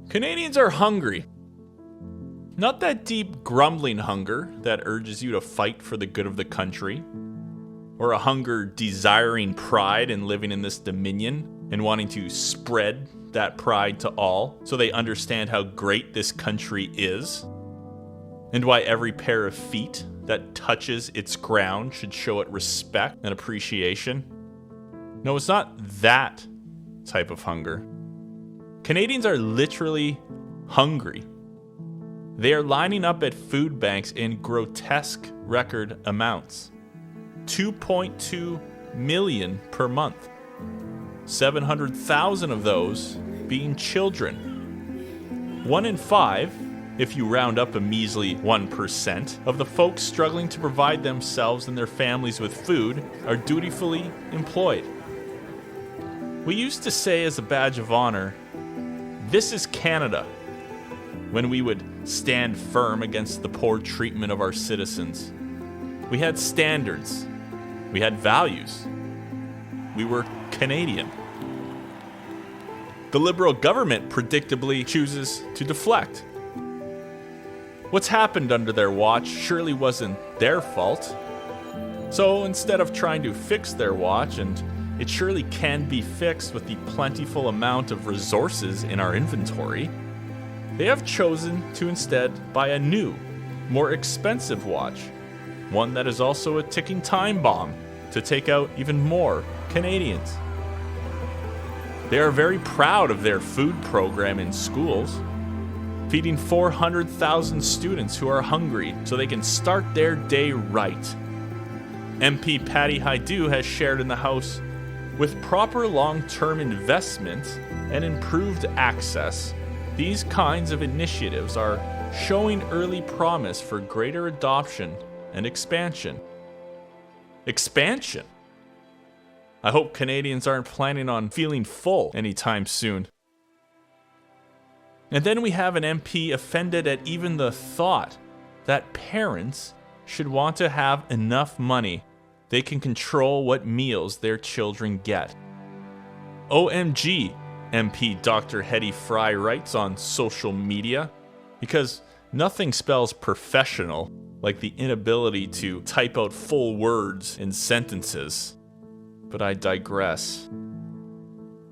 Canadians are hungry. Not that deep grumbling hunger that urges you to fight for the good of the country, or a hunger desiring pride in living in this dominion and wanting to spread that pride to all so they understand how great this country is, and why every pair of feet that touches its ground should show it respect and appreciation. No, it's not that type of hunger. Canadians are literally hungry. They are lining up at food banks in grotesque record amounts. 2.2 million per month. 700,000 of those being children. 1 in 5, if you round up a measly 1%, of the folks struggling to provide themselves and their families with food are dutifully employed. We used to say as a badge of honor, "This is Canada," when we would stand firm against the poor treatment of our citizens. We had standards. We had values. We were Canadian. The Liberal government predictably chooses to deflect. What's happened under their watch surely wasn't their fault. So instead of trying to fix their watch, and it surely can be fixed with the plentiful amount of resources in our inventory, they have chosen to instead buy a new, more expensive watch, one that is also a ticking time bomb to take out even more Canadians. They are very proud of their food program in schools, feeding 400,000 students who are hungry so they can start their day right. MP Patty Hajdu has shared in the House, with proper long-term investment and improved access, these kinds of initiatives are showing early promise for greater adoption and expansion. Expansion? I hope Canadians aren't planning on feeling full anytime soon. And then we have an MP offended at even the thought that parents should want to have enough money they can control what meals their children get. OMG, MP Dr. Hetty Fry writes on social media, because nothing spells professional like the inability to type out full words in sentences. But I digress.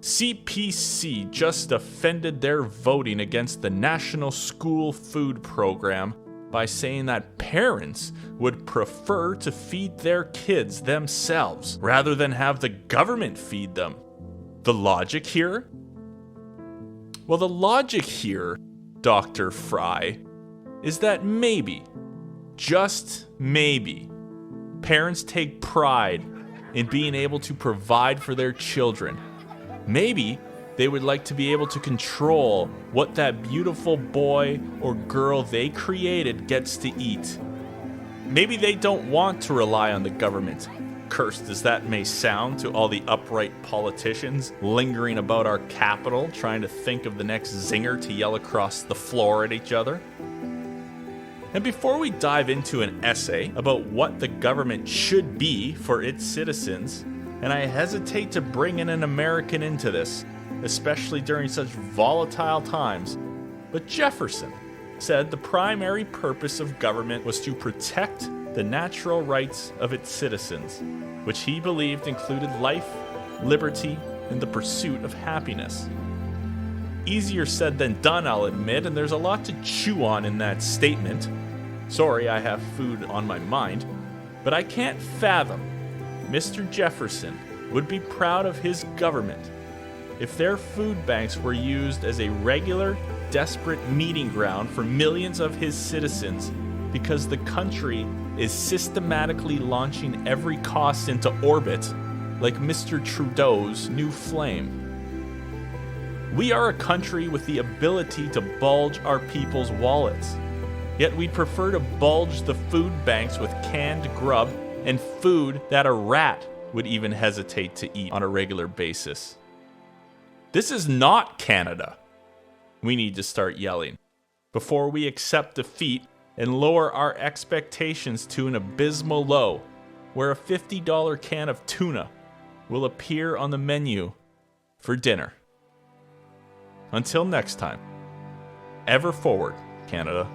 CPC just offended their voting against the National School Food Program by saying that parents would prefer to feed their kids themselves rather than have the government feed them. The logic here? Well, the logic here, Dr. Fry, is that maybe, just maybe, parents take pride in being able to provide for their children. Maybe they would like to be able to control what that beautiful boy or girl they created gets to eat. Maybe they don't want to rely on the government, cursed as that may sound to all the upright politicians lingering about our capital trying to think of the next zinger to yell across the floor at each other. And before we dive into an essay about what the government should be for its citizens, and I hesitate to bring in an American into this, especially during such volatile times, but Jefferson said the primary purpose of government was to protect the natural rights of its citizens, which he believed included life, liberty, and the pursuit of happiness. Easier said than done, I'll admit, and there's a lot to chew on in that statement. Sorry, I have food on my mind, but I can't fathom Mr. Jefferson would be proud of his government if their food banks were used as a regular, desperate meeting ground for millions of his citizens because the country is systematically launching every cost into orbit like Mr. Trudeau's new flame. We are a country with the ability to bulge our people's wallets, yet we'd prefer to bulge the food banks with canned grub and food that a rat would even hesitate to eat on a regular basis. This is not Canada. We need to start yelling before we accept defeat and lower our expectations to an abysmal low, where a $50 can of tuna will appear on the menu for dinner. Until next time, ever forward, Canada.